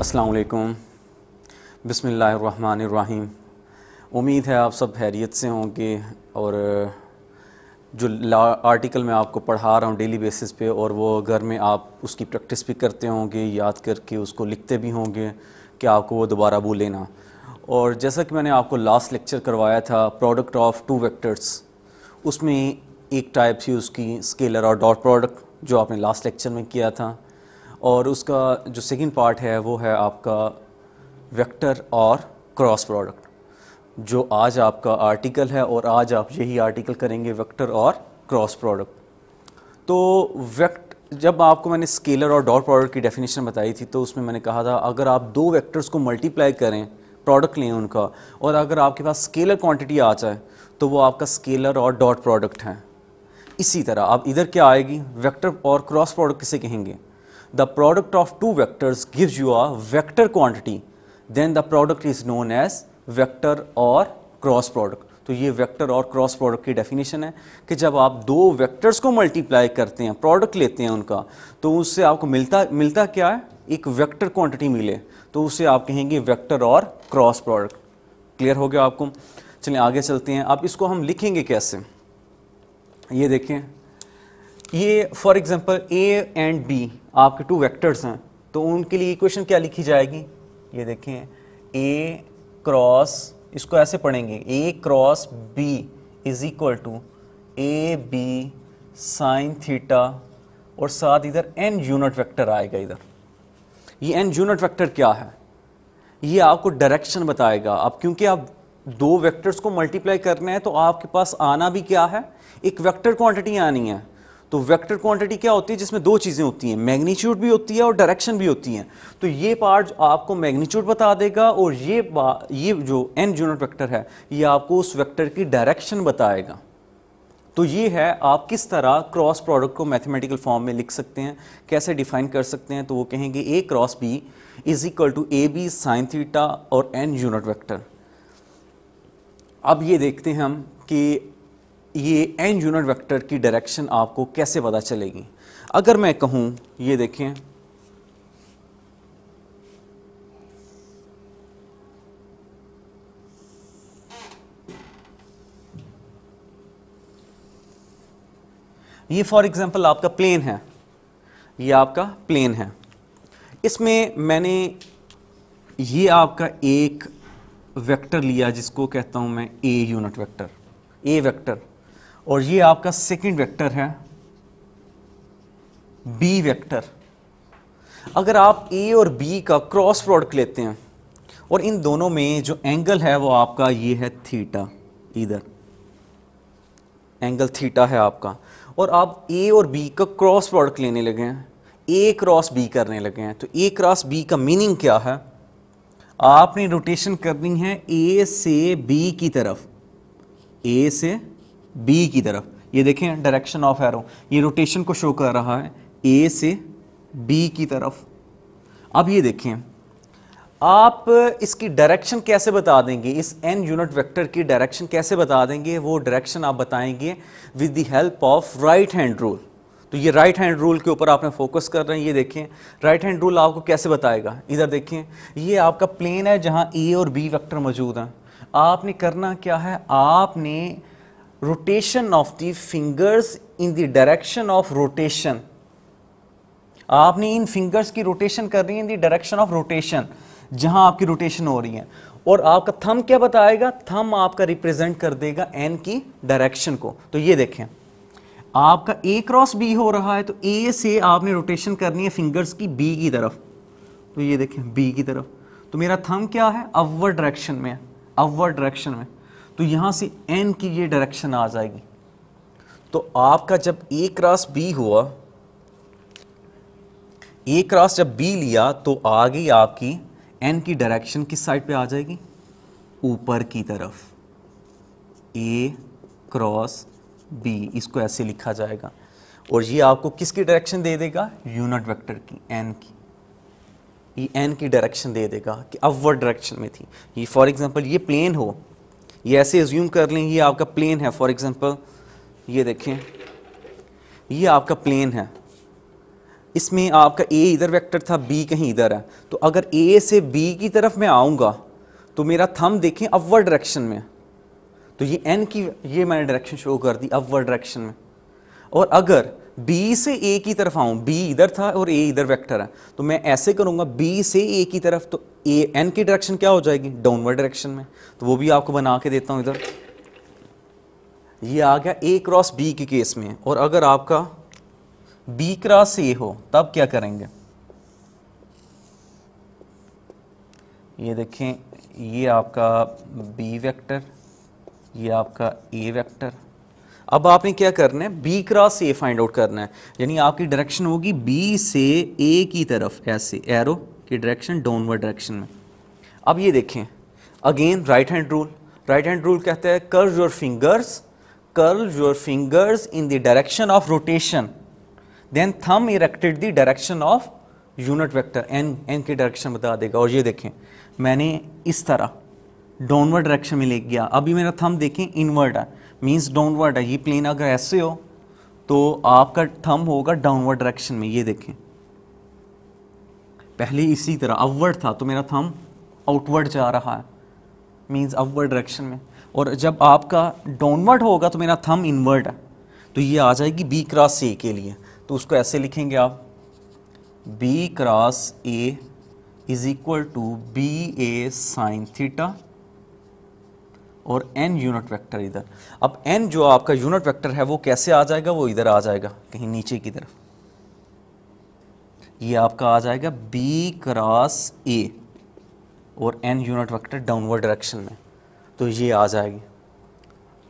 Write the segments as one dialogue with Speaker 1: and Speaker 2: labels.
Speaker 1: अस्सलाम वालेकुम, बिस्मिल्लाहिर्रहमानिर्रहीम। उम्मीद है आप सब खैरियत से होंगे। और जो आर्टिकल मैं आपको पढ़ा रहा हूँ डेली बेसिस पे, और वो घर में आप उसकी प्रैक्टिस भी करते होंगे, याद करके उसको लिखते भी होंगे कि आपको वो दोबारा भूले ना। और जैसा कि मैंने आपको लास्ट लेक्चर करवाया था प्रोडक्ट ऑफ टू वेक्टर्स, उसमें एक टाइप थी उसकी स्केलर और डॉट प्रोडक्ट, जो आपने लास्ट लेक्चर में किया था। और उसका जो सेकंड पार्ट है वो है आपका वेक्टर और क्रॉस प्रोडक्ट, जो आज आपका आर्टिकल है। और आज आप यही आर्टिकल करेंगे, वेक्टर और क्रॉस प्रोडक्ट। तो जब आपको मैंने स्केलर और डॉट प्रोडक्ट की डेफिनेशन बताई थी, तो उसमें मैंने कहा था अगर आप दो वेक्टर्स को मल्टीप्लाई करें, प्रोडक्ट लें उनका, और अगर आपके पास स्केलर क्वांटिटी आ जाए तो वो आपका स्केलर और डॉट प्रोडक्ट है। इसी तरह अब इधर क्या आएगी, वेक्टर और क्रॉस प्रोडक्ट किसे कहेंगे? The product of two vectors gives you a vector quantity, then the product is known as vector और क्रॉस प्रोडक्ट। तो ये वेक्टर और क्रॉस प्रोडक्ट की डेफिनेशन है कि जब आप दो वेक्टर्स को मल्टीप्लाई करते हैं, प्रोडक्ट लेते हैं उनका, तो उससे आपको मिलता क्या है, एक वेक्टर क्वांटिटी मिले, तो उसे आप कहेंगे वेक्टर और क्रॉस प्रोडक्ट। क्लियर हो गया आपको? चलिए आगे चलते हैं। अब इसको हम लिखेंगे कैसे, ये देखें। ये for example A and B आपके टू वेक्टर्स हैं, तो उनके लिए इक्वेशन क्या लिखी जाएगी, ये देखें, ए क्रॉस, इसको ऐसे पढ़ेंगे, A cross B is equal to A B sine theta, और साथ इधर एन यूनिट वेक्टर आएगा इधर। ये एन यूनिट वेक्टर क्या है, ये आपको डायरेक्शन बताएगा। अब क्योंकि आप दो वेक्टर्स को मल्टीप्लाई करना है, तो आपके पास आना भी क्या है, एक वेक्टर क्वांटिटी आनी है। तो वेक्टर क्वांटिटी क्या होती है, जिसमें दो चीज़ें होती हैं, मैग्नीट्यूड भी होती है और डायरेक्शन भी होती है। तो ये पार्ट आपको मैग्नीट्यूड बता देगा, और ये जो एन यूनिट वेक्टर है ये आपको उस वेक्टर की डायरेक्शन बताएगा। तो ये है आप किस तरह क्रॉस प्रोडक्ट को मैथमेटिकल फॉर्म में लिख सकते हैं, कैसे डिफाइन कर सकते हैं। तो वो कहेंगे A cross B is equal to A B sine theta और एन यूनिट वेक्टर। अब ये देखते हैं हम कि ये एन यूनिट वेक्टर की डायरेक्शन आपको कैसे पता चलेगी। अगर मैं कहूं, ये देखें, ये फॉर एग्जांपल आपका प्लेन है, ये आपका प्लेन है। इसमें मैंने ये आपका एक वेक्टर लिया जिसको कहता हूं मैं a unit vector, A vector, और ये आपका सेकंड वेक्टर है बी वेक्टर। अगर आप ए और बी का क्रॉस प्रोडक्ट लेते हैं, और इन दोनों में जो एंगल है वो आपका ये है थीटा, इधर एंगल थीटा है आपका, और आप ए और बी का क्रॉस प्रोडक्ट लेने लगे हैं, ए क्रॉस बी करने लगे हैं, तो ए क्रॉस बी का मीनिंग क्या है, आपने रोटेशन करनी है ए से बी की तरफ, ए से बी की तरफ। ये देखें डायरेक्शन ऑफ एरो, ये रोटेशन को शो कर रहा है ए से बी की तरफ। अब ये देखें, आप इसकी डायरेक्शन कैसे बता देंगे, इस एन यूनिट वेक्टर की डायरेक्शन कैसे बता देंगे? वो डायरेक्शन आप बताएंगे with the help of right hand rule. तो ये राइट हैंड रूल के ऊपर आपने फोकस कर रहे हैं। ये देखें राइट हैंड रूल आपको कैसे बताएगा, इधर देखें, ये आपका प्लेन है जहां ए और बी वेक्टर मौजूद हैं। आपने करना क्या है, आपने rotation of the fingers in the direction of rotation, आपने इन फिंगर्स की रोटेशन करनी है इन द डायरेक्शन ऑफ रोटेशन, जहां आपकी रोटेशन हो रही है। और आपका थंब क्या बताएगा, थंब आपका रिप्रेजेंट कर देगा एन की डायरेक्शन को। तो ये देखें, आपका ए क्रॉस बी हो रहा है, तो ए से आपने रोटेशन करनी है फिंगर्स की बी की तरफ। तो ये देखें बी की तरफ, तो मेरा थंब क्या है, अपवर्ड डायरेक्शन में, अपवर्ड डायरेक्शन में। तो यहां से एन की ये डायरेक्शन आ जाएगी। तो आपका जब ए क्रॉस बी हुआ, ए क्रॉस जब बी लिया, तो आगे आपकी एन की डायरेक्शन किस साइड पे आ जाएगी, ऊपर की तरफ, ए क्रॉस बी, इसको ऐसे लिखा जाएगा। और ये आपको किसकी डायरेक्शन दे देगा, यूनिट वेक्टर की, एन की, ये एन की डायरेक्शन दे देगा कि अपवर्ड डायरेक्शन में थी। ये फॉर एग्जांपल ये प्लेन हो, ये ऐसे एज्यूम कर लें ये आपका प्लेन है। फॉर एग्जांपल ये देखें, ये आपका प्लेन है, इसमें आपका ए इधर वेक्टर था, बी कहीं इधर है, तो अगर ए से बी की तरफ मैं आऊँगा तो मेरा थंब देखें अपवर्ड डायरेक्शन में, तो ये एन की ये मैंने डायरेक्शन शो कर दी अपवर्ड डायरेक्शन में। और अगर बी से ए की तरफ आऊँ, बी इधर था और ए इधर वेक्टर है, तो मैं ऐसे करूँगा बी से ए की तरफ, तो ए एन की डायरेक्शन क्या हो जाएगी, डाउनवर्ड डायरेक्शन में। तो वो भी आपको बना के देता हूँ इधर। ये आ गया ए क्रॉस बी के केस में। और अगर आपका बी क्रॉस ए हो तब क्या करेंगे, ये देखें, ये आपका बी वेक्टर, ये आपका ए वेक्टर। अब आपने क्या करना है, B cross A find out करना है, यानी आपकी डायरेक्शन होगी बी से ए की तरफ, ऐसे एरो की डायरेक्शन डाउनवर्ड डायरेक्शन में। अब ये देखें, again right hand rule, right hand rule कहता है curve your fingers in the direction of rotation, then thumb erected the direction of unit vector, N की डायरेक्शन बता देगा। और ये देखें, मैंने इस तरह डाउनवर्ड डायरेक्शन में ले गया, अभी मेरा थंब देखें इनवर्ड है, मींस डाउनवर्ड है। ये प्लेन अगर ऐसे हो तो आपका थंब होगा डाउनवर्ड डायरेक्शन में। ये देखें, पहले इसी तरह अपवर्ड था तो मेरा थंब आउटवर्ड जा रहा है, मींस अपवर्ड डायरेक्शन में। और जब आपका डाउनवर्ड होगा तो मेरा थंब इनवर्ड है, तो ये आ जाएगी बी क्रॉस ए के लिए। तो उसको ऐसे लिखेंगे आप, B cross A is equal to B A sine theta और एन यूनिट वेक्टर इधर। अब एन जो आपका यूनिट वेक्टर है वो कैसे आ जाएगा, वो इधर आ जाएगा कहीं नीचे की तरफ, ये आपका आ जाएगा बी क्रॉस ए और N unit vector downward direction में, तो ये आ जाएगी।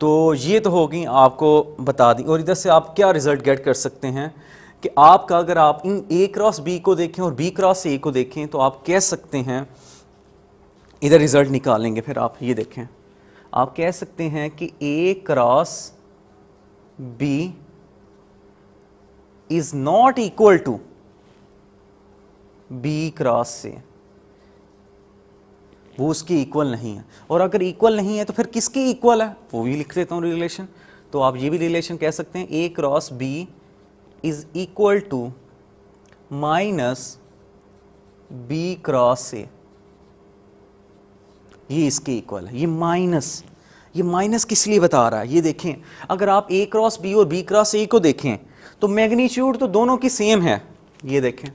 Speaker 1: तो ये तो होगी आपको बता दी। और इधर से आप क्या रिजल्ट गेट कर सकते हैं कि आपका अगर आप इन ए क्रॉस बी को देखें और बी क्रॉस ए को देखें तो आप कह सकते हैं, इधर रिजल्ट निकालेंगे फिर आप ये देखें, आप कह सकते हैं कि A cross B is not equal to B cross से, वो उसके इक्वल नहीं है। और अगर इक्वल नहीं है तो फिर किसके इक्वल है, वो भी लिख देता हूं रिलेशन। तो आप ये भी रिलेशन कह सकते हैं, A cross B is equal to minus B cross A, ये इसके इक्वल है। ये माइनस किस लिए बता रहा है, ये देखें, अगर आप ए क्रॉस बी और बी क्रॉस ए को देखें तो मैग्नीट्यूड तो दोनों की सेम है। ये देखें,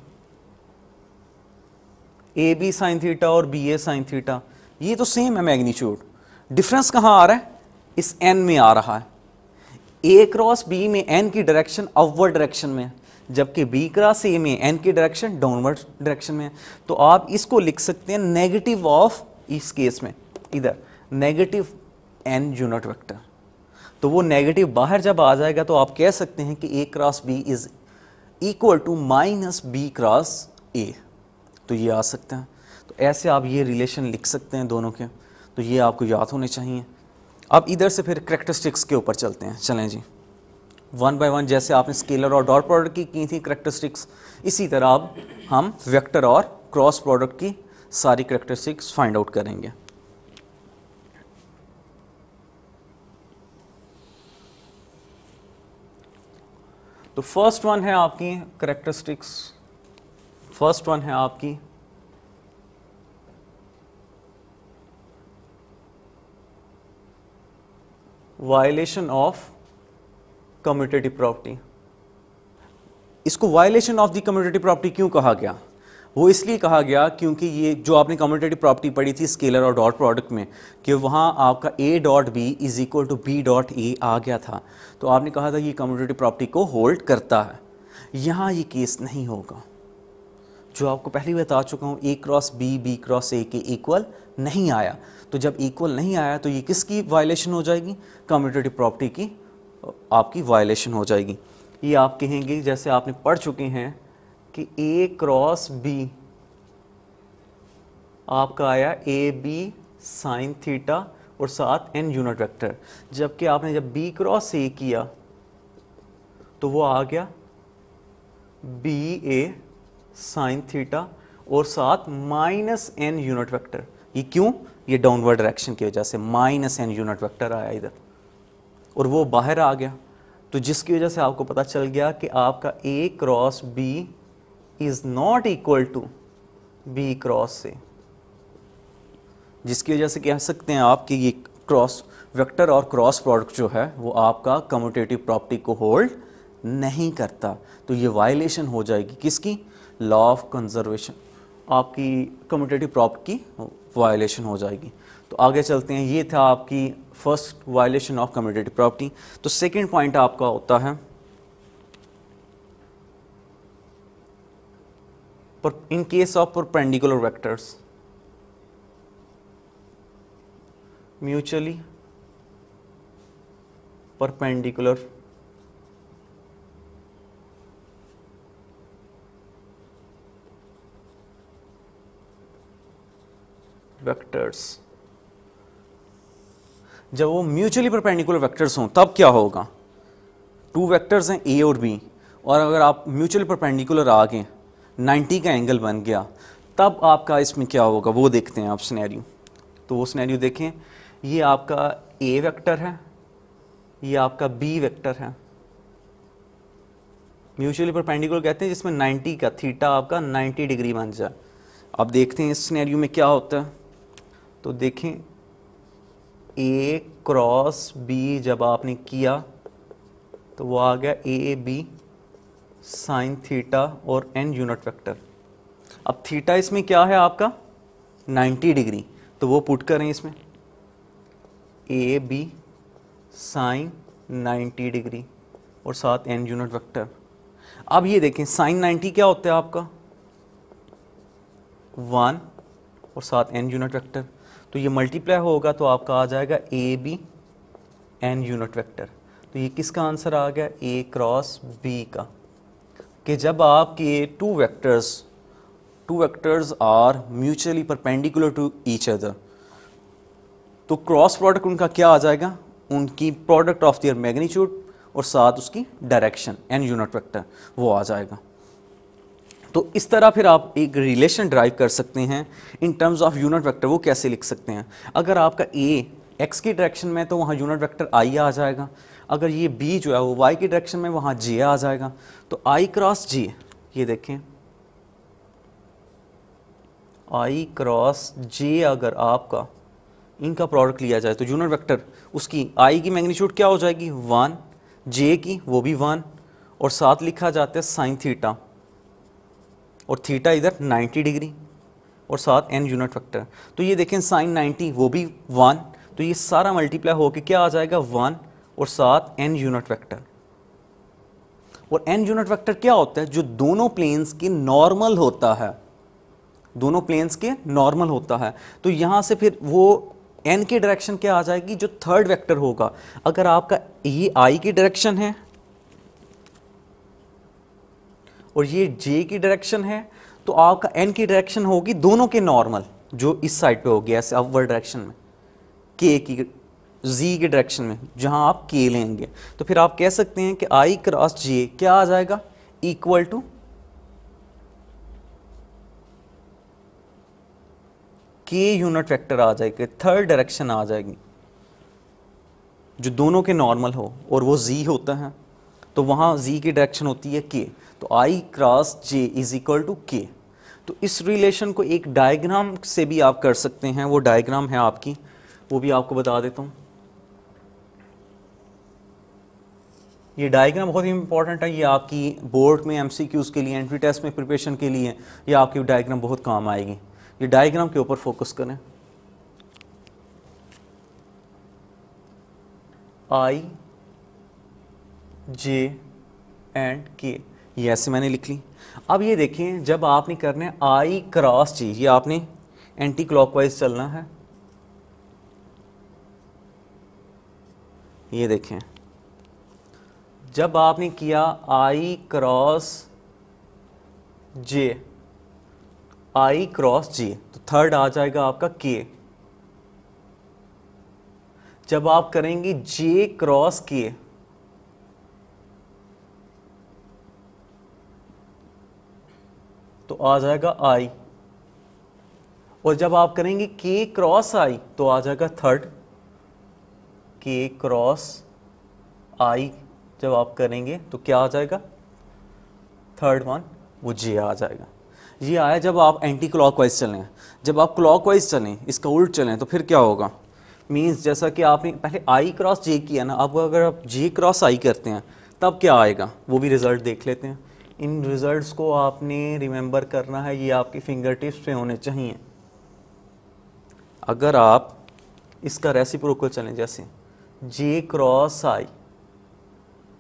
Speaker 1: ए बी साइन थीटा और बी ए साइन थीटा, ये तो सेम है मैग्नीट्यूड। डिफरेंस कहाँ आ रहा है, इस एन में आ रहा है। ए क्रॉस बी में एन की डायरेक्शन अपवर्ड डायरेक्शन में, जबकि बी क्रॉस ए में एन की डायरेक्शन डाउनवर्ड डायरेक्शन में। तो आप इसको लिख सकते हैं नेगेटिव ऑफ, इस केस में इधर नेगेटिव एन यूनिट वेक्टर। तो वो नेगेटिव बाहर जब आ जाएगा तो आप कह सकते हैं कि A cross B is equal to minus B cross A, तो ये आ सकता है। तो ऐसे आप ये रिलेशन लिख सकते हैं दोनों के, तो ये आपको याद होने चाहिए। अब इधर से फिर करैक्टरिस्टिक्स के ऊपर चलते हैं। चलें जी, वन बाय वन, जैसे आपने स्केलर और डॉट प्रोडक्ट की थी करैक्टरिस्टिक्स, इसी तरह अब हम वेक्टर और क्रॉस प्रोडक्ट की सारी करैक्टरिस्टिक्स फाइंड आउट करेंगे। तो फर्स्ट वन है आपकी करैक्टरिस्टिक्स, फर्स्ट वन है आपकी वायलेशन ऑफ कम्यूटेटिव प्रॉपर्टी। इसको violation of the commutative property क्यों कहा गया, वो इसलिए कहा गया क्योंकि ये जो आपने कम्यूटेटिव प्रॉपर्टी पढ़ी थी स्केलर और डॉट प्रोडक्ट में, कि वहाँ आपका A dot B is equal to B dot A आ गया था, तो आपने कहा था ये कम्यूटेटिव प्रॉपर्टी को होल्ड करता है। यहाँ ये केस नहीं होगा, जो आपको पहले ही बता चुका हूँ, A cross B B cross A के इक्वल नहीं आया। तो जब इक्वल नहीं आया तो ये किसकी वायलेशन हो जाएगी, कम्यूटेटिव प्रॉपर्टी की आपकी वायलेशन हो जाएगी। ये आप कहेंगे, जैसे आपने पढ़ चुके हैं कि ए क्रॉस बी आपका आया ए बी साइन थीटा और साथ एन यूनिट वेक्टर, जबकि आपने जब बी क्रॉस ए किया तो वो आ गया बी ए साइन थीटा और साथ माइनस एन यूनिट वेक्टर। ये क्यों, ये डाउनवर्ड डायरेक्शन की वजह से माइनस एन यूनिट वेक्टर आया इधर और वो बाहर आ गया, तो जिसकी वजह से आपको पता चल गया कि आपका A cross B is not equal to B cross से, जिसकी वजह से कह सकते हैं आप कि ये क्रॉस वेक्टर और क्रॉस प्रोडक्ट जो है वो आपका कम्यूटेटिव प्रॉपर्टी को होल्ड नहीं करता। तो ये वायलेशन हो जाएगी किसकी, लॉ ऑफ कंजर्वेशन, आपकी कम्यूटेटिव प्रॉपर्टी की वायलेशन हो जाएगी। तो आगे चलते हैं, ये था आपकी first violation of commutative property. तो सेकंड पॉइंट आपका होता है in case of perpendicular vectors mutually perpendicular vectors, जब वो म्यूचुअली परपेंडिकुलर वेक्टर्स हों तब क्या होगा, टू वेक्टर्स हैं ए और बी, और अगर आप म्यूचुअली परपेंडिकुलर आ गए 90 का एंगल बन गया, तब आपका इसमें क्या होगा वो देखते हैं आप सिनेरियो। तो वो सिनेरियो देखें, ये आपका ए वेक्टर है, ये आपका बी वेक्टर है, म्यूचुअली परपेंडिकुलर कहते हैं जिसमें 90 का थीटा आपका 90 डिग्री बन जाए। अब देखते हैं इस सिनेरियो में क्या होता है। तो देखें ए क्रॉस बी जब आपने किया तो वो आ गया ए बी साइन थीटा और एन यूनिट वेक्टर। अब थीटा इसमें क्या है आपका 90 डिग्री, तो वो पुट करें इसमें ए बी साइन 90 डिग्री और साथ एन यूनिट वेक्टर। अब ये देखें साइन 90 क्या होता है आपका 1 और साथ एन यूनिट वेक्टर, तो ये मल्टीप्लाई होगा तो आपका आ जाएगा A B N unit vector. तो ये किसका आंसर आ गया, ए क्रॉस बी का, कि जब आपके two vectors are mutually perpendicular to each other, तो क्रॉस प्रोडक्ट उनका क्या आ जाएगा, उनकी प्रोडक्ट ऑफ देयर मैग्नीट्यूड और साथ उसकी डायरेक्शन एन यूनिट वेक्टर वो आ जाएगा। तो इस तरह फिर आप एक रिलेशन ड्राइव कर सकते हैं in terms of unit vector. वो कैसे लिख सकते हैं, अगर आपका ए एक्स की डायरेक्शन में तो वहाँ यूनिट वेक्टर आई आ जाएगा, अगर ये बी जो है वो वाई की डायरेक्शन में वहाँ जे आ जाएगा। तो आई क्रॉस जे, ये देखें आई क्रॉस जे अगर आपका इनका प्रोडक्ट लिया जाए तो यूनिट वेक्टर उसकी आई की मैग्नीट्यूड क्या हो जाएगी 1, जे की वो भी 1, और साथ लिखा जाता है साइन थीटा, और थीटा इधर 90 डिग्री और साथ एन यूनिट वेक्टर। तो ये देखें साइन 90 वो भी 1, तो ये सारा मल्टीप्लाई होकर क्या आ जाएगा 1 और साथ एन यूनिट वेक्टर। और एन यूनिट वेक्टर क्या होता है, जो दोनों प्लेन्स के नॉर्मल होता है, दोनों प्लेन्स के नॉर्मल होता है। तो यहां से फिर वो एन की डायरेक्शन क्या आ जाएगी, जो थर्ड वेक्टर होगा। अगर आपका ये आई की डायरेक्शन है और ये जे की डायरेक्शन है, तो आपका एन की डायरेक्शन होगी दोनों के नॉर्मल, जो इस साइड पे होगी ऐसे अपवर्ड डायरेक्शन में, के की जी की डायरेक्शन में जहां आप के लेंगे। तो फिर आप कह सकते हैं कि आई क्रॉस जे क्या आ जाएगा, इक्वल टू के यूनिट वेक्टर आ जाएगी, थर्ड डायरेक्शन आ जाएगी जो दोनों के नॉर्मल हो, और वो जी होता है, तो वहाँ जी की डायरेक्शन होती है के। तो I cross J is equal to K. तो इस रिलेशन को एक डायग्राम से भी आप कर सकते हैं, वो डायग्राम है आपकी, वो भी आपको बता देता हूँ। ये डायग्राम बहुत ही इंपॉर्टेंट है, ये आपकी बोर्ड में एमसीक्यूज़ के लिए, एंट्री टेस्ट में प्रिपरेशन के लिए ये आपकी डायग्राम बहुत काम आएगी। ये डायग्राम के ऊपर फोकस करें। आई जे एंड के, ये ऐसे मैंने लिख ली। अब ये देखें, जब आपने करना है आई क्रॉस जे, ये आपने एंटी क्लॉकवाइज चलना है। ये देखें, जब आपने किया आई क्रॉस जे, आई क्रॉस जे, तो थर्ड आ जाएगा आपका के। जब आप करेंगे जे क्रॉस के, तो आ जाएगा आई, और जब आप करेंगे के क्रॉस आई तो आ जाएगा थर्ड, के क्रॉस आई जब आप करेंगे तो क्या आ जाएगा, थर्ड वन वो जे आ जाएगा। ये आया जब आप एंटी क्लॉकवाइज चलें। जब आप क्लॉकवाइज चलें, इसका उल्ट चलें, तो फिर क्या होगा? मीन्स जैसा कि आपने पहले आई क्रॉस जे किया ना, अब अगर आप जे क्रॉस आई करते हैं तब क्या आएगा, वो भी रिज़ल्ट देख लेते हैं। इन रिज़ल्ट्स को आपने रिमेंबर करना है, ये आपकी फिंगर टिप्स पे होने चाहिए। अगर आप इसका रेसिप्रोकल चलें, जैसे जे क्रॉस आई,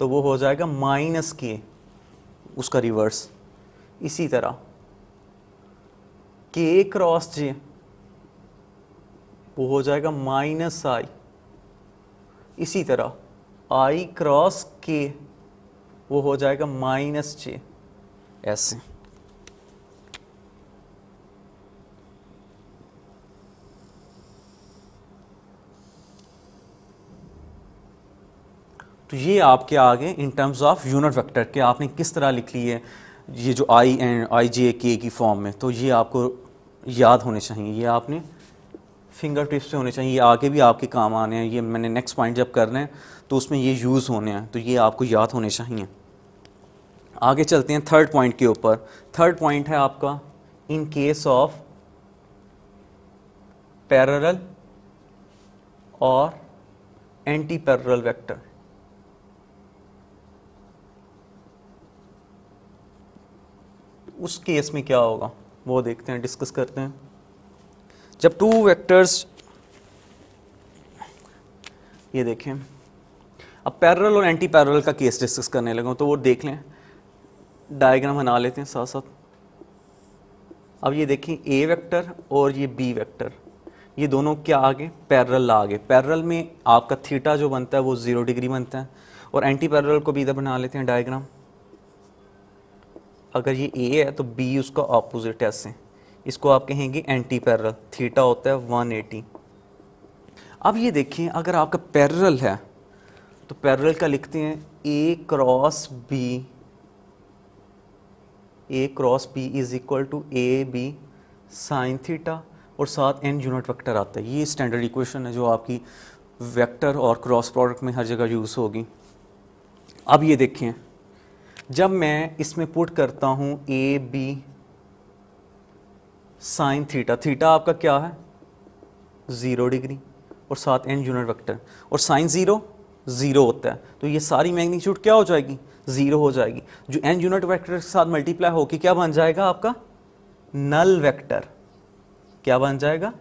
Speaker 1: तो वो हो जाएगा माइनस के, उसका रिवर्स। इसी तरह के क्रॉस जे, वो हो जाएगा माइनस आई। इसी तरह आई क्रॉस के, वो हो जाएगा माइनस जे। ऐसे तो ये आपके आगे in terms of unit vector के आपने किस तरह लिख ली है, ये जो आई एंड आई जे के की फॉर्म में, तो ये आपको याद होने चाहिए, ये आपने फिंगर टिप्स से होने चाहिए, ये आगे भी आपके काम आने हैं। ये मैंने नेक्स्ट पॉइंट जब करने हैं तो उसमें ये यूज़ होने हैं, तो ये आपको याद होने चाहिए। आगे चलते हैं थर्ड पॉइंट के ऊपर। थर्ड पॉइंट है आपका इन केस ऑफ पैरेलल और एंटी पैरेलल वेक्टर। उस केस में क्या होगा वो देखते हैं, डिस्कस करते हैं। जब टू वेक्टर्स, ये देखें, अब पैरेलल और एंटी पैरेलल का केस डिस्कस करने लगा तो वो देख लें, डायग्राम बना लेते हैं साथ साथ। अब ये देखें ए वेक्टर और ये बी वेक्टर, ये दोनों क्या आगे पैरेलल आगे। पैरेलल में आपका थीटा जो बनता है वो 0 डिग्री बनता है, और एंटी पैरेलल को भी इधर बना लेते हैं डायग्राम। अगर ये ए है तो बी उसका ऑपोजिट है, ऐसे इसको आप कहेंगे एंटी पैरेलल, थीटा होता है 180। अब ये देखिए अगर आपका पैरेलल है तो पैरेलल का लिखते हैं A cross B, A cross B is equal to A B sine theta, और साथ एन यूनिट वेक्टर आता है। ये स्टैंडर्ड इक्वेशन है जो आपकी वेक्टर और क्रॉस प्रोडक्ट में हर जगह यूज़ होगी। अब ये देखें, जब मैं इसमें पुट करता हूँ A B sine theta, theta आपका क्या है 0 डिग्री, और साथ एन यूनिट वेक्टर, और साइन 0 होता है, तो ये सारी मैग्नीट्यूड क्या हो जाएगी 0 हो जाएगी। जो एन यूनिट वेक्टर के साथ मल्टीप्लाई होकर क्या बन जाएगा आपका नल वेक्टर। क्या बन जाएगा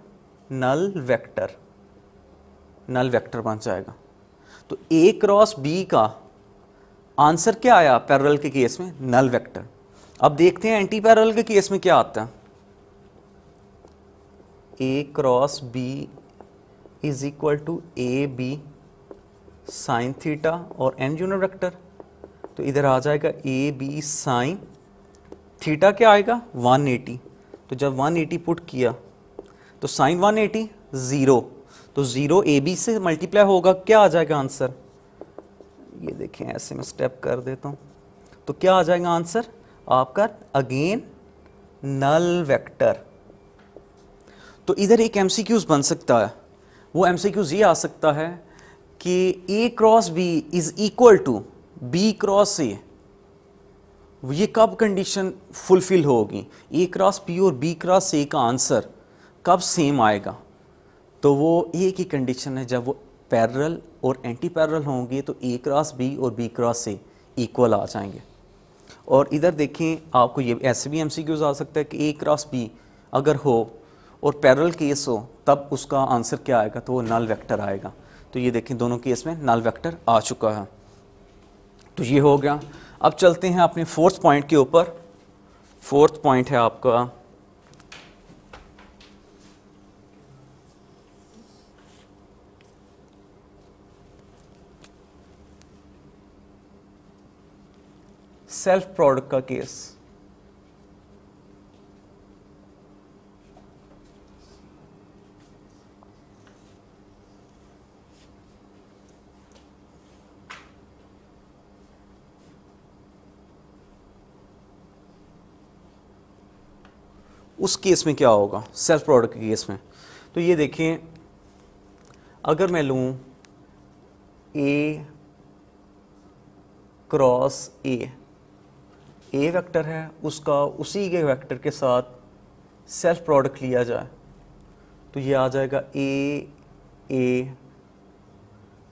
Speaker 1: नल वेक्टर, नल वेक्टर बन जाएगा। तो ए क्रॉस बी का आंसर क्या आया पैरेलल के केस में नल वेक्टर। अब देखते हैं एंटी पैरेलल के केस में क्या आता है। A cross B is equal to A B sine theta और एन यूनिट वेक्टर, तो इधर आ जाएगा ए बी साइन थीटा, क्या आएगा 180। तो जब 180 पुट किया तो साइन 180 0, तो 0 ए बी से मल्टीप्लाई होगा, क्या आ जाएगा आंसर, ये देखें ऐसे मैं स्टेप कर देता हूँ, तो क्या आ जाएगा आंसर आपका अगेन नल वेक्टर। तो इधर एक एमसीक्यूज बन सकता है, वो एमसीक्यूज ये आ सकता है कि A cross B is equal to B cross A, ये कब कंडीशन फुलफिल होगी, ए क्रॉस बी और बी क्रॉस ए का आंसर कब सेम आएगा। तो वो एक ही कंडीशन है जब वो पैरेलल और एंटी पैरेलल होंगे, तो ए क्रॉस बी और बी क्रॉस ए इक्वल आ जाएंगे। और इधर देखें आपको ये ऐसे भी एमसीक्यूज आ सकता है कि ए क्रॉस बी अगर हो और पैरेलल केस हो तब उसका आंसर क्या आएगा, तो वो नल वेक्टर आएगा। तो ये देखें दोनों केस में नल वेक्टर आ चुका है। तो ये हो गया। अब चलते हैं अपने फोर्थ पॉइंट के ऊपर। फोर्थ पॉइंट है आपका सेल्फ प्रोडक्ट का केस। उस केस में क्या होगा सेल्फ प्रोडक्ट के केस में, तो ये देखिए अगर मैं लूँ ए क्रॉस ए, ए वेक्टर है उसका उसी के वेक्टर के साथ सेल्फ प्रोडक्ट लिया जाए तो ये आ जाएगा ए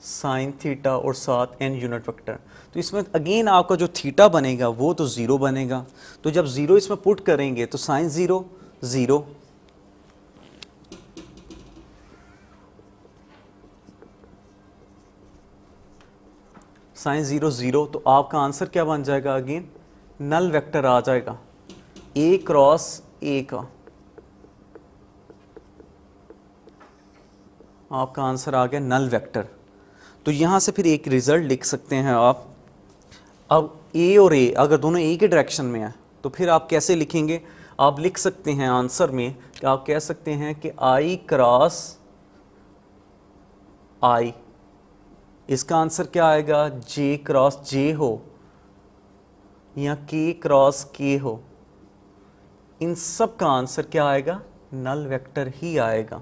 Speaker 1: साइन थीटा और साथ एन यूनिट वेक्टर। तो इसमें अगेन आपका जो थीटा बनेगा वो तो ज़ीरो बनेगा, तो जब ज़ीरो इसमें पुट करेंगे तो sine zero zero, sine zero zero, तो आपका आंसर क्या बन जाएगा, अगेन नल वेक्टर आ जाएगा ए क्रॉस ए का। आपका आंसर आ गया नल वेक्टर। तो यहाँ से फिर एक रिजल्ट लिख सकते हैं आप। अब ए और ए अगर दोनों ए के डायरेक्शन में है तो फिर आप कैसे लिखेंगे, आप लिख सकते हैं आंसर में कि आप कह सकते हैं कि आई क्रॉस आई, इसका आंसर क्या आएगा, जे क्रॉस जे हो या के क्रॉस के हो, इन सब का आंसर क्या आएगा, नल वेक्टर ही आएगा।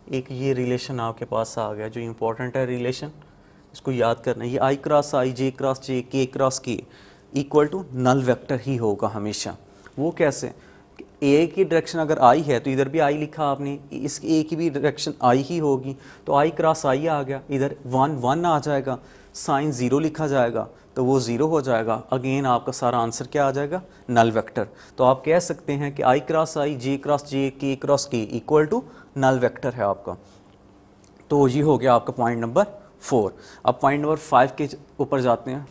Speaker 1: एक ये रिलेशन आपके पास आ गया जो इम्पोर्टेंट है रिलेशन, इसको याद करना है। ये आई क्रॉस आई, जे क्रॉस जे, के क्रॉस के इक्वल टू नल वेक्टर ही होगा हमेशा। वो कैसे, ए की डायरेक्शन अगर आई है तो इधर भी आई लिखा आपने, इस ए की भी डायरेक्शन आई ही होगी, तो आई क्रॉस आई आ गया, इधर वन वन आ जाएगा, साइन ज़ीरो लिखा जाएगा तो वो ज़ीरो हो जाएगा। अगेन आपका सारा आंसर क्या आ जाएगा, नल वेक्टर। तो आप कह सकते हैं कि आई क्रॉस आई, जे क्रॉस जे, के क्रॉस के इक्वल टू नल वेक्टर है आपका। तो ये हो गया आपका पॉइंट नंबर 4। अब पॉइंट नंबर 5 के ऊपर जाते हैं।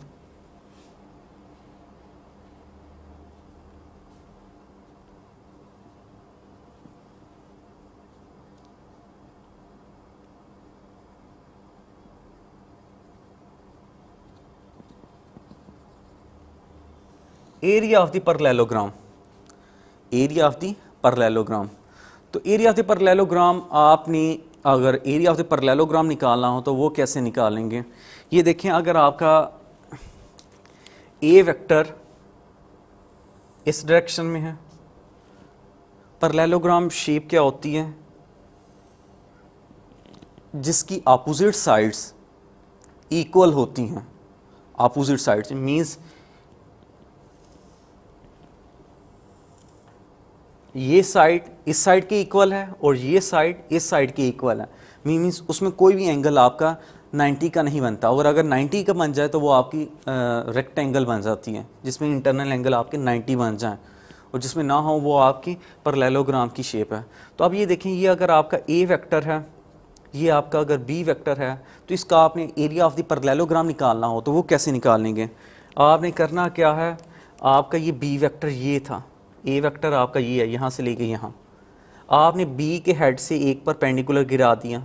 Speaker 1: Area of the parallelogram, area of the parallelogram. तो एरिया ऑफ द पैरेललोग्राम आपने अगर एरिया ऑफ द पैरेललोग्राम निकालना हो तो वो कैसे निकालेंगे, ये देखें। अगर आपका ए वेक्टर इस डायरेक्शन में है, पैरेललोग्राम शेप क्या होती है, जिसकी अपोजिट साइड्स इक्वल होती हैं। अपोजिट साइड्स मीन्स ये साइड इस साइड के इक्वल है और ये साइड इस साइड के इक्वल है। मीन्स उसमें कोई भी एंगल आपका 90 का नहीं बनता, और अगर 90 का बन जाए तो वो आपकी रेक्टेंगल बन जाती है, जिसमें इंटरनल एंगल आपके 90 बन जाए, और जिसमें ना हो वो आपकी पैरेललोग्राम की शेप है। तो अब ये देखें, ये अगर आपका ए वेक्टर है, ये आपका अगर बी वेक्टर है, तो इसका आपने एरिया ऑफ द पैरेललोग्राम निकालना हो तो वो कैसे निकालेंगे। आपने करना क्या है, आपका ये बी वेक्टर ये था, ए वेक्टर आपका ये है, यहाँ से लेके यहाँ आपने बी के हेड से एक परपेंडिकुलर गिरा दिया,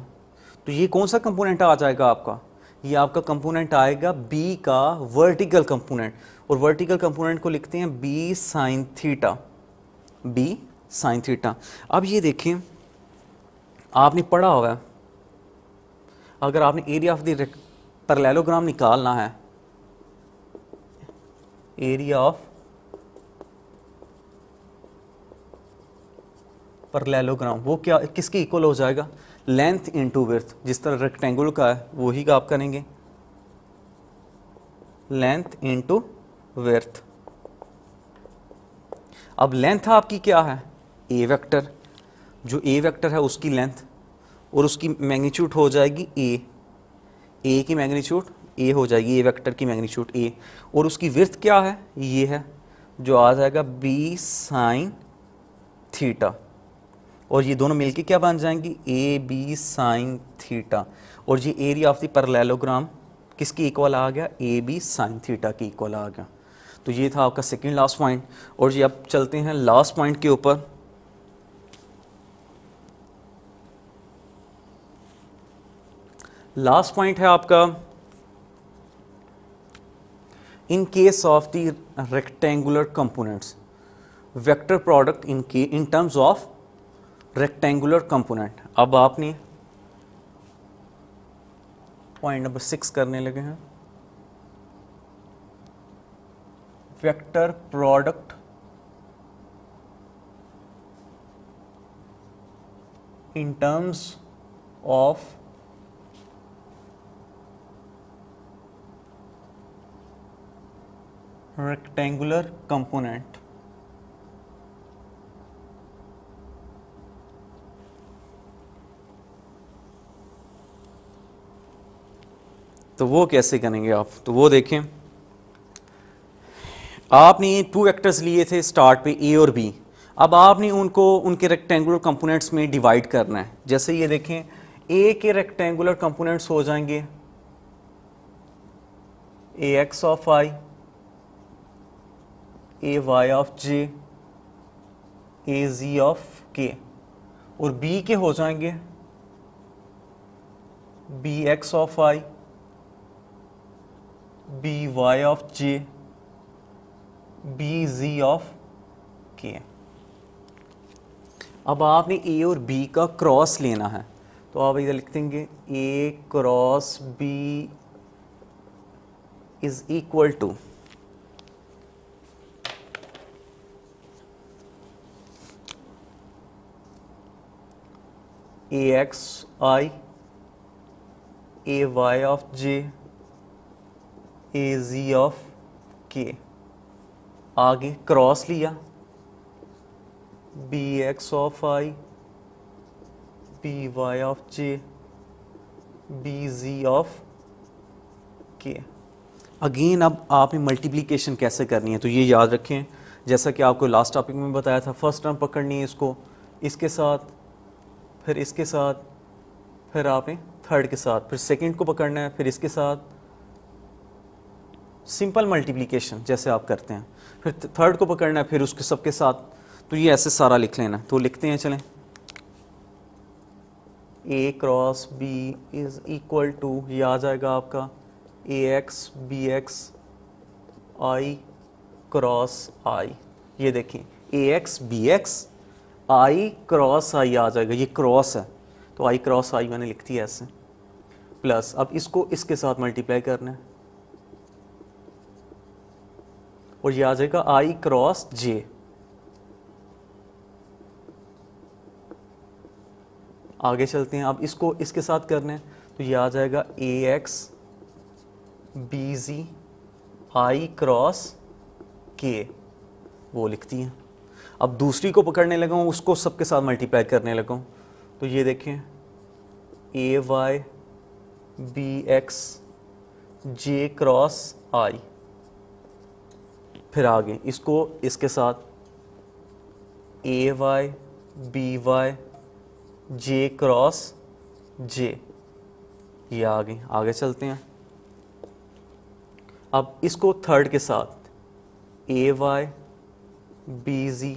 Speaker 1: तो ये कौन सा कंपोनेंट आ जाएगा आपका, ये आपका कंपोनेंट आएगा बी का वर्टिकल कंपोनेंट, और वर्टिकल कंपोनेंट को लिखते हैं B sine theta, B sine theta. अब ये देखें, आपने पढ़ा हुआ है, अगर आपने एरिया ऑफ द पैरेललोग्राम निकालना है, एरिया ऑफ पैरेललोग्राम वो क्या किसके इक्वल हो जाएगा, लेंथ इनटू विड्थ। जिस तरह रेक्टेंगल का है वही का आप करेंगे, लेंथ इनटू विड्थ। अब लेंथ आपकी क्या है, ए वेक्टर, जो ए वेक्टर है उसकी लेंथ, और उसकी मैग्नीट्यूड हो जाएगी ए की मैग्नीट्यूड ए हो जाएगी, ए वेक्टर की मैग्नीट्यूड ए, और उसकी विड्थ क्या है, ये है, जो आ जाएगा बी साइन थीटा, और ये दोनों मिलके क्या बन जाएंगी, ए बी साइन थीटा। और ये एरिया ऑफ द पैरेललोग्राम किसकी इक्वल आ गया, ए बी साइन थीटा की इक्वल आ गया। तो ये था आपका सेकंड लास्ट पॉइंट। और ये अब चलते हैं लास्ट पॉइंट के ऊपर। लास्ट पॉइंट है आपका, in case of the rectangular components, vector product in terms of rectangular component. अब आपने पॉइंट नंबर 6 करने लगे हैं, vector product in terms of rectangular component. तो वो कैसे करेंगे आप, तो वो देखें, आपने टू वेक्टर्स लिए थे स्टार्ट पे ए और बी, अब आपने उनको उनके रेक्टेंगुलर कंपोनेंट्स में डिवाइड करना है। जैसे ये देखें, ए के रेक्टेंगुलर कंपोनेंट्स हो जाएंगे A X of I, A Y of J, A ji of K, और बी के हो जाएंगे B X of I, B Y of J, B ji of K. अब आपने ए और बी का क्रॉस लेना है, तो आप इधर लिख देंगे A cross B is equal to A X I, A Y of J, A ji of K. आगे क्रॉस लिया B X of I, B Y of J, B ji of K. Again अब आपने multiplication कैसे करनी है, तो ये याद रखें, जैसा कि आपको लास्ट टॉपिक में बताया था, फर्स्ट टर्म पकड़नी है इसको, इसके साथ, फिर इसके साथ, फिर आपने थर्ड के साथ, फिर सेकंड को पकड़ना है, फिर इसके साथ, सिंपल मल्टीप्लिकेशन जैसे आप करते हैं, फिर थर्ड को पकड़ना है, फिर उसके सबके साथ। तो ये ऐसे सारा लिख लेना, तो लिखते हैं, चलें, A cross B is equal to, ये आ जाएगा आपका A X B X I cross I. ये देखें, A X B X I cross I आ जाएगा, ये क्रॉस है तो आई क्रॉस आई मैंने लिख दिया ऐसे, प्लस अब इसको इसके साथ मल्टीप्लाई करना है और ये आ जाएगा आई क्रॉस जे। आगे चलते हैं, अब इसको इसके साथ करना है, तो ये आ जाएगा ए एक्स बी जी आई क्रॉस के, वो लिखती हैं। अब दूसरी को पकड़ने लगा हूँ, उसको सबके साथ मल्टीप्लाई करने लगा हूँ, तो ये देखें ए वाई बी एक्स जे क्रॉस आई, फिर आगे इसको इसके साथ ए वाई बी वाई जे क्रॉस जे, ये आगे चलते हैं। अब इसको थर्ड के साथ ए वाई बी जी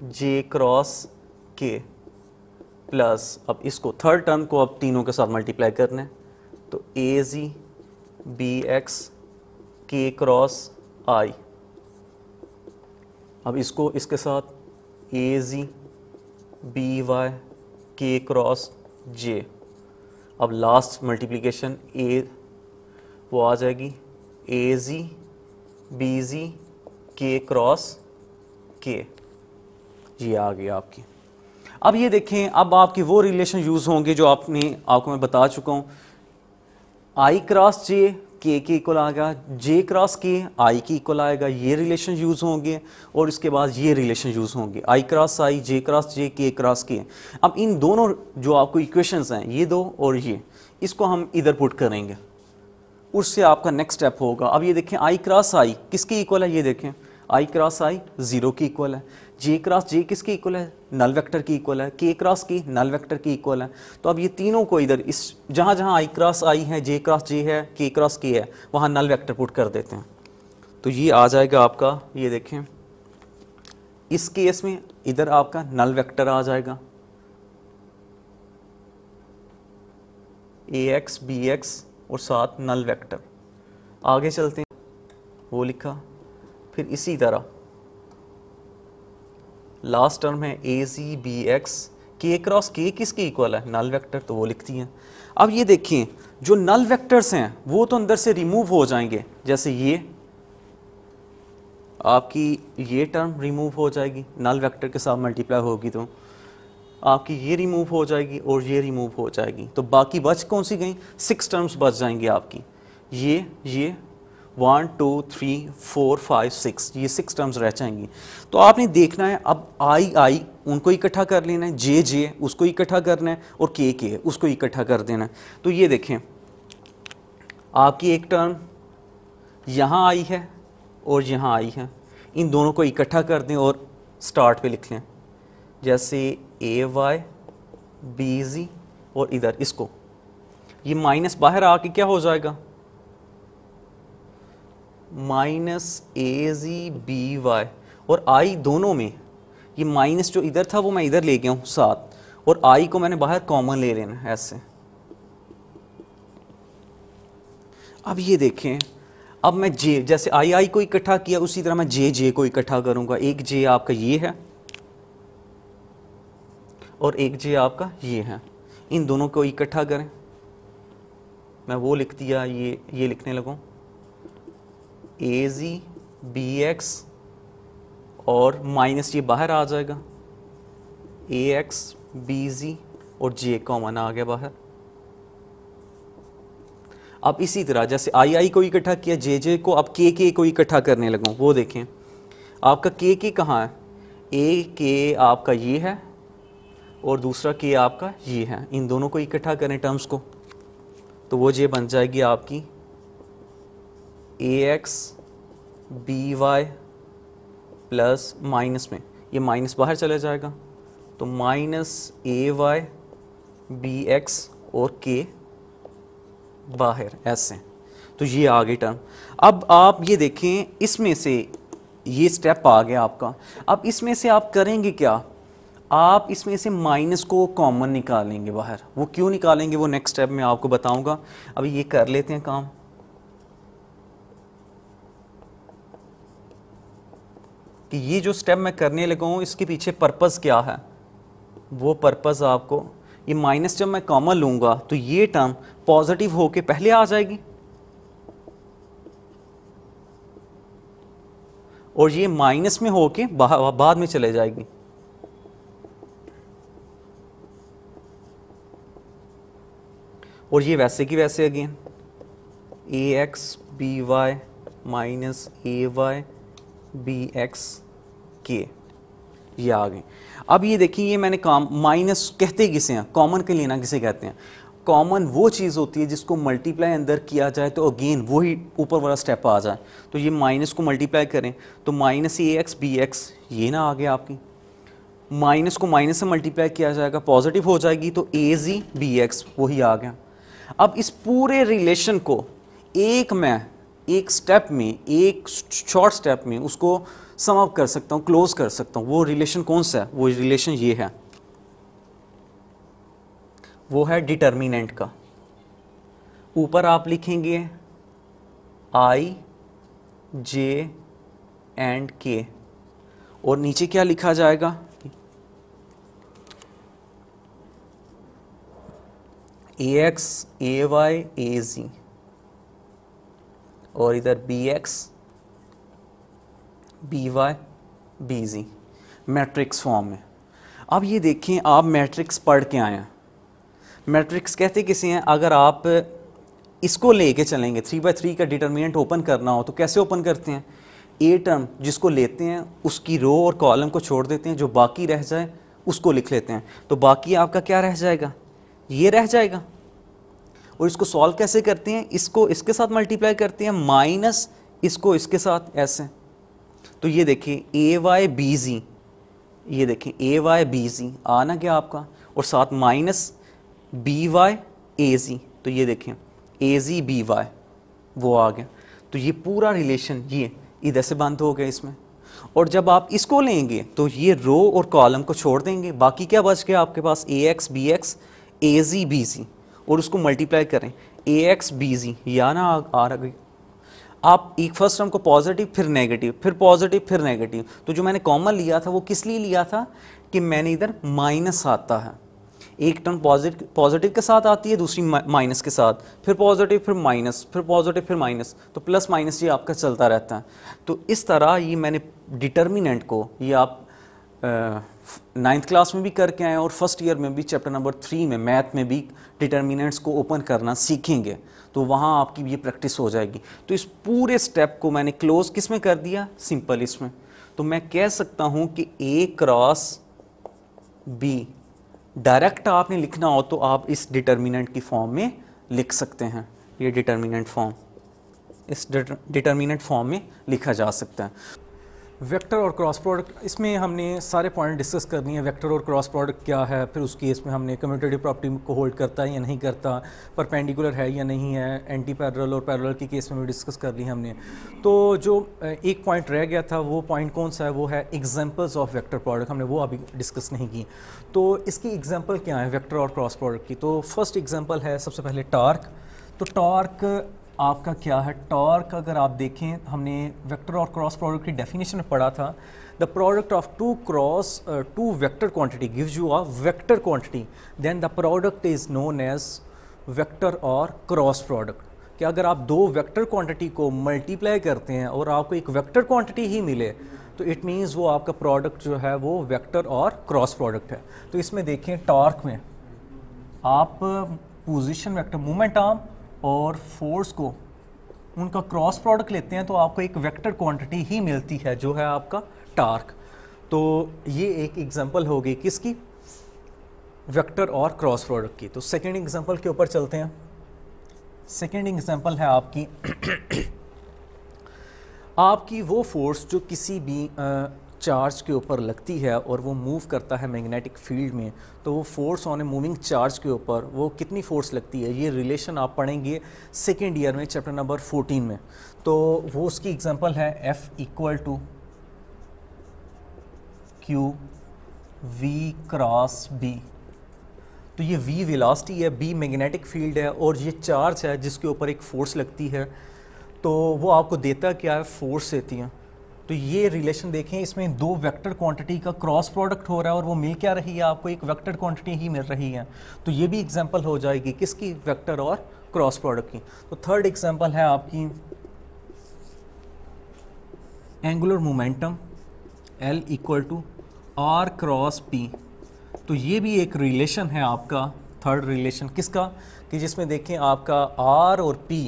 Speaker 1: जे क्रॉस के, प्लस अब इसको थर्ड टर्म को अब तीनों के साथ मल्टीप्लाई करना है, तो ए जी बी एक्स के क्रॉस आई। अब इसको इसके साथ ए जी बी वाई के क्रॉस जे। अब लास्ट मल्टीप्लिकेशन ए वो आ जाएगी ए जी बी जी के क्रॉस के, ये आ गई आपकी। अब ये देखें, अब आपके वो रिलेशन यूज़ होंगे जो आपको मैं बता चुका हूँ, आई क्रॉस जे के इक्वल आएगा, जे क्रॉस के आई के इक्वल आएगा, ये रिलेशन यूज़ होंगे, और इसके बाद ये रिलेशन यूज़ होंगे, आई क्रॉस आई, जे क्रॉस जे, के क्रॉस के। अब इन दोनों जो आपको इक्वेशंस हैं, ये दो और ये, इसको हम इधर पुट करेंगे, उससे आपका नेक्स्ट स्टेप होगा। अब ये देखें, आई क्रॉस आई किसके इक्वल है, ये देखें आई क्रॉस आई 0 की इक्वल है, जे क्रॉस जे किसके इक्वल है, नल वेक्टर की इक्वल है, के क्रॉस की नल वेक्टर की इक्वल है। तो अब ये तीनों को इधर इस जहाँ जहाँ आई क्रॉस आई है, जे क्रॉस जे है, के क्रॉस के है, वहाँ नल वेक्टर पुट कर देते हैं, तो ये आ जाएगा आपका, ये देखें इस केस में इधर आपका नल वेक्टर आ जाएगा ए एक्स बी एक्स और साथ नल वेक्टर। आगे चलते हैं, वो लिखा, फिर इसी तरह लास्ट टर्म है ए जी बी एक्स के क्रॉस के किसके इक्वल है, नल वेक्टर, तो वो लिखती हैं। अब ये देखिए, जो नल वेक्टर्स हैं वो तो अंदर से रिमूव हो जाएंगे, जैसे ये आपकी ये टर्म रिमूव हो जाएगी, नल वेक्टर के साथ मल्टीप्लाई होगी तो आपकी ये रिमूव हो जाएगी और ये रिमूव हो जाएगी, तो बाकी बच कौन सी गई, 6 टर्म्स बच जाएंगी आपकी, ये 1 2 3 4 5 6, ये 6 टर्म्स रह जाएंगी। तो आपने देखना है अब आई आई उनको इकट्ठा कर लेना है, जे जे उसको इकट्ठा करना है, और के उसको इकट्ठा कर देना है। तो ये देखें आपकी एक टर्म यहाँ आई है और यहाँ आई है, इन दोनों को इकट्ठा कर दें और स्टार्ट पे लिख लें, जैसे ए वाई बी जी, और इधर इसको ये माइनस बाहर आके क्या हो जाएगा, माइनस ए जी बी वाई, और आई दोनों में ये माइनस जो इधर था वो मैं इधर ले गया हूँ साथ, और आई को मैंने बाहर कॉमन ले लेना है ऐसे। अब ये देखें, अब मैं जे जैसे आई आई को इकट्ठा किया उसी तरह मैं जे जे को इकट्ठा करूँगा। एक जे आपका ये है और एक जे आपका ये है, इन दोनों को इकट्ठा करें। मैं वो लिख दिया, ये लिखने लगूँ ए जी बी एक्स, और माइनस ये बाहर आ जाएगा, ए एक्स बी जी, और जे कॉमन आ गया बाहर। अब इसी तरह जैसे आई आई को इकट्ठा किया, जे जे को, अब के को इकट्ठा करने लगूँ। वो देखें आपका के कहाँ है, ए के आपका ये है और दूसरा के आपका ये है, इन दोनों को इकट्ठा करें टर्म्स को, तो वो जे बन जाएगी आपकी A X B Y plus minus में ये माइनस बाहर चला जाएगा, तो minus A Y B X और के बाहर ऐसे। तो ये आ गई टर्म। अब आप ये देखें, इसमें से ये स्टेप आ गया आपका। अब इसमें से आप करेंगे क्या, आप इसमें से माइनस को कॉमन निकालेंगे बाहर। वो क्यों निकालेंगे वो नेक्स्ट स्टेप में आपको बताऊंगा। अभी ये कर लेते हैं काम। कि ये जो स्टेप मैं करने लगा हूँ इसके पीछे पर्पस क्या है, वो पर्पस आपको, ये माइनस जब मैं कॉमन लूँगा तो ये टर्म पॉजिटिव होके पहले आ जाएगी और ये माइनस में होके बाद में चले जाएगी। और ये वैसे की वैसे again A X B Y minus A Y B x के, ये आ गए। अब ये देखिए, ये मैंने काम माइनस कहते किसे हैं, कॉमन के लेना किसे कहते हैं। कॉमन वो चीज़ होती है जिसको मल्टीप्लाई अंदर किया जाए तो अगेन वही ऊपर वाला स्टेप आ जाए। तो ये माइनस को मल्टीप्लाई करें तो माइनस ए एक्स बी एक्स ये ना आ गया आपकी, माइनस को माइनस से मल्टीप्लाई किया जाएगा पॉजिटिव हो जाएगी तो ए जी बी एक्स वही आ गया। अब इस पूरे रिलेशन को एक स्टेप में, एक शॉर्ट स्टेप में उसको सम अप कर सकता हूँ, क्लोज कर सकता हूँ। वो रिलेशन कौन सा है, वो रिलेशन ये है, वो है डिटर्मिनेंट का। ऊपर आप लिखेंगे आई जे एंड के, और नीचे क्या लिखा जाएगा, ए एक्स ए वाई ए जी, और इधर B X B Y B Z, matrix form में। अब ये देखें, आप मैट्रिक्स पढ़ के आए हैं। मैट्रिक्स कहते किसे हैं, अगर आप इसको लेके चलेंगे 3/3 का डिटर्मिनेंट ओपन करना हो तो कैसे ओपन करते हैं, ए टर्म जिसको लेते हैं उसकी रो और कॉलम को छोड़ देते हैं, जो बाकी रह जाए उसको लिख लेते हैं। तो बाकी आपका क्या रह जाएगा, ये रह जाएगा। और इसको सॉल्व कैसे करते हैं, इसको इसके साथ मल्टीप्लाई करते हैं, माइनस इसको इसके साथ ऐसे। तो ये देखिए ए वाई बी जी, ये देखिए ए वाई बी जी आना क्या आपका, और साथ माइनस बी वाई ए जी, तो ये देखें ए जी बी वाई वो आ गया। तो ये पूरा रिलेशन ये इधर से बंद हो गया इसमें। और जब आप इसको लेंगे तो ये रो और कॉलम को छोड़ देंगे, बाकी क्या बच गया आपके पास, ए एक्स बी एक्स ए जी बी जी, और उसको मल्टीप्लाई करें ए एक्स बी जी, या ना आ गई। आप एक फर्स्ट टर्म को पॉजिटिव फिर नेगेटिव फिर पॉजिटिव फिर नेगेटिव, तो जो मैंने कॉमन लिया था वो किस लिए लिया था कि मैंने इधर माइनस आता है, एक टर्म पॉजिटिव के साथ आती है, दूसरी माइनस के साथ, फिर पॉजिटिव फिर माइनस, फिर पॉजिटिव फिर माइनस, तो प्लस माइनस ये आपका चलता रहता है। तो इस तरह ये मैंने डिटर्मिनेंट को, ये आप नाइन्थ क्लास में भी करके आए और फर्स्ट ईयर में भी चैप्टर नंबर 3 में मैथ में भी डिटर्मिनेंट्स को ओपन करना सीखेंगे, तो वहाँ आपकी ये प्रैक्टिस हो जाएगी। तो इस पूरे स्टेप को मैंने क्लोज किस में कर दिया, सिंपल इसमें। तो मैं कह सकता हूँ कि A क्रॉस B डायरेक्ट आपने लिखना हो तो आप इस डिटर्मिनेंट की फॉर्म में लिख सकते हैं। ये डिटर्मिनेंट फॉर्म इस डिटर्मिनेंट फॉर्म में लिखा जा सकता है। वेक्टर और क्रॉस प्रोडक्ट, इसमें हमने सारे पॉइंट डिस्कस कर लिए हैं। वेक्टर और क्रॉस प्रोडक्ट क्या है, फिर उस केस में हमने कम्यूटेटिव प्रॉपर्टी को होल्ड करता है या नहीं करता, परपेंडिकुलर है या नहीं है, एंटी पैरेलल और पैरेलल के केस में भी डिस्कस कर ली हमने। तो जो एक पॉइंट रह गया था वो पॉइंट कौन सा है, वो है एग्जांपल्स ऑफ वेक्टर प्रोडक्ट। हमने वो अभी डिस्कस नहीं की। तो इसकी एग्जांपल क्या है वेक्टर और क्रॉस प्रोडक्ट की। तो फर्स्ट एग्जांपल है सबसे पहले टॉर्क। तो टॉर्क आपका क्या है, टॉर्क अगर आप देखें, हमने वेक्टर और क्रॉस प्रोडक्ट की डेफिनेशन में पढ़ा था, the product of two vector quantity gives you a vector quantity, then the product is known as vector और क्रॉस प्रोडक्ट। कि अगर आप दो वेक्टर क्वांटिटी को मल्टीप्लाई करते हैं और आपको एक वेक्टर क्वांटिटी ही मिले तो इट मीन्स वो आपका प्रोडक्ट जो है वो वेक्टर और क्रॉस प्रोडक्ट है। तो इसमें देखें टॉर्क में आप पोजीशन वेक्टर, मोमेंट आर्म और फोर्स को उनका क्रॉस प्रोडक्ट लेते हैं तो आपको एक वेक्टर क्वांटिटी ही मिलती है जो है आपका टॉर्क। तो ये एक एग्जांपल होगी किसकी, वेक्टर और क्रॉस प्रोडक्ट की। तो सेकंड एग्जांपल के ऊपर चलते हैं। सेकंड एग्जांपल है आपकी आपकी वो फोर्स जो किसी भी चार्ज के ऊपर लगती है और वो मूव करता है मैग्नेटिक फील्ड में। तो वो force on a moving charge के ऊपर वो कितनी फोर्स लगती है, ये रिलेशन आप पढ़ेंगे सेकेंड ईयर में चैप्टर नंबर 14 में। तो वो उसकी एग्जांपल है F equal to Q V cross B। तो ये V वेलोसिटी है, B मैग्नेटिक फील्ड है और ये चार्ज है जिसके ऊपर एक फोर्स लगती है। तो वो आपको देता क्या है, फोर्स देती है। तो ये रिलेशन देखें, इसमें दो वेक्टर क्वांटिटी का क्रॉस प्रोडक्ट हो रहा है और वो मिल क्या रही है, आपको एक वेक्टर क्वांटिटी ही मिल रही है। तो ये भी एग्जांपल हो जाएगी किसकी, वेक्टर और क्रॉस प्रोडक्ट की। तो थर्ड एग्जांपल है आपकी angular momentum L equal to R cross P। तो ये भी एक रिलेशन है आपका, थर्ड रिलेशन किसका, कि जिसमें देखें आपका R और P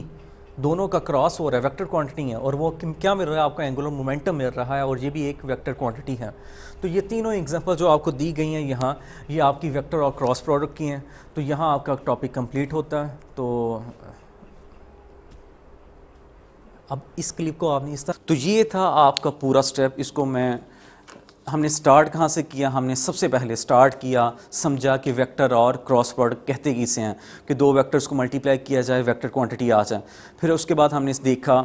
Speaker 1: दोनों का क्रॉस हो रहा है, वेक्टर क्वांटिटी है और वो क्या मिल रहा है, आपका एंगुलर मोमेंटम मिल रहा है और ये भी एक वेक्टर क्वांटिटी है। तो ये तीनों एग्जांपल जो आपको दी गई हैं यहाँ, ये आपकी वेक्टर और क्रॉस प्रोडक्ट की हैं। तो यहाँ आपका टॉपिक कंप्लीट होता है। तो अब इस क्लिप को आपने इस तरह, तो ये था आपका पूरा स्टेप। इसको हमने स्टार्ट कहाँ से किया, हमने सबसे पहले स्टार्ट किया समझा कि वेक्टर और क्रॉस प्रोडक्ट कहते किसे हैं, कि दो वेक्टर्स को मल्टीप्लाई किया जाए, वेक्टर क्वांटिटी आ जाए। फिर उसके बाद हमने देखा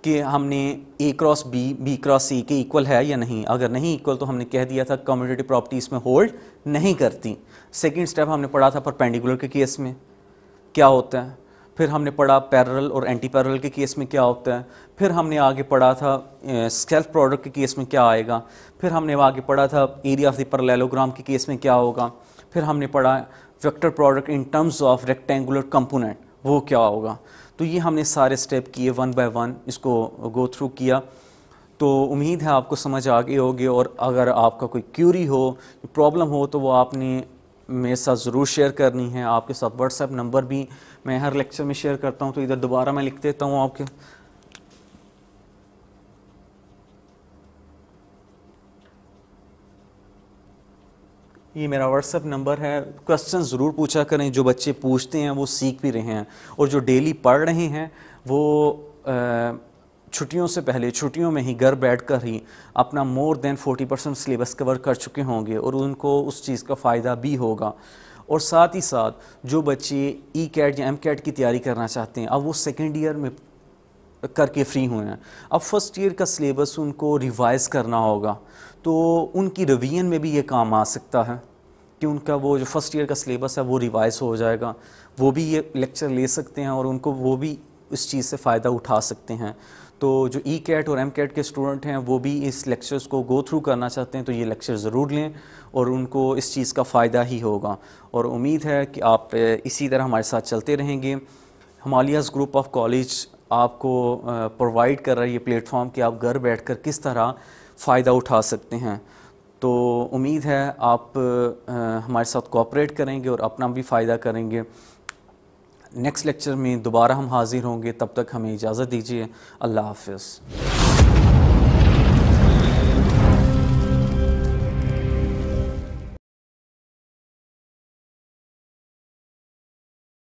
Speaker 1: कि हमने A cross B, B cross C के इक्वल है या नहीं। अगर नहीं इक्वल तो हमने कह दिया था कम्यूटेटिव प्रॉपर्टी इसमें होल्ड नहीं करती। सेकेंड स्टेप हमने पढ़ा था परपेंडिकुलर के केस में क्या होता है। फिर हमने पढ़ा पैरेलल और एंटी पैरेलल के केस में क्या होता है। फिर हमने आगे पढ़ा था सेल्फ प्रोडक्ट के केस में क्या आएगा। फिर हमने आगे पढ़ा था एरिया ऑफ द पैरेललोग्राम के केस में क्या होगा। फिर हमने पढ़ा vector product in terms of rectangular component, वो क्या होगा। तो ये हमने सारे स्टेप किए, वन बाय वन इसको गो थ्रू किया। तो उम्मीद है आपको समझ आ गई होगी। और अगर आपका कोई क्यूरी हो, प्रॉब्लम हो, तो वो आपने मेरे साथ ज़रूर शेयर करनी है। आपके साथ व्हाट्सएप नंबर भी मैं हर लेक्चर में शेयर करता हूँ, तो इधर दोबारा मैं लिख देता हूँ आपके। ये मेरा व्हाट्सएप नंबर है। क्वेश्चन ज़रूर पूछा करें, जो बच्चे पूछते हैं वो सीख भी रहे हैं, और जो डेली पढ़ रहे हैं वो छुट्टियों से पहले, छुट्टियों में ही घर बैठकर ही अपना मोर देन 40% सिलेबस कवर कर चुके होंगे और उनको उस चीज़ का फ़ायदा भी होगा। और साथ ही साथ जो बच्चे ई-कैट या एम-कैट की तैयारी करना चाहते हैं, अब वो सेकेंड ईयर में करके फ्री हुए हैं, अब फर्स्ट ईयर का सिलेबस उनको रिवाइज़ करना होगा। तो उनकी रिवीजन में भी ये काम आ सकता है कि उनका वो जो फर्स्ट ईयर का सिलेबस है वो रिवाइज़ हो जाएगा। वो भी ये लेक्चर ले सकते हैं और उनको वो भी इस चीज़ से फ़ायदा उठा सकते हैं। तो जो ई-कैट और एम-कैट के स्टूडेंट हैं वो भी इस लेक्चर्स को गो थ्रू करना चाहते हैं, तो ये लेक्चर ज़रूर लें और उनको इस चीज़ का फ़ायदा ही होगा। और उम्मीद है कि आप इसी तरह हमारे साथ चलते रहेंगे। हिमालयाज़ ग्रुप ऑफ कॉलेज आपको प्रोवाइड कर रहा है ये प्लेटफॉर्म कि आप घर बैठकर किस तरह फ़ायदा उठा सकते हैं। तो उम्मीद है आप हमारे साथ कोऑपरेट करेंगे और अपना भी फ़ायदा करेंगे। नेक्स्ट लेक्चर में दोबारा हम हाज़िर होंगे, तब तक हमें इजाज़त दीजिए। अल्लाह हाफ़िज़।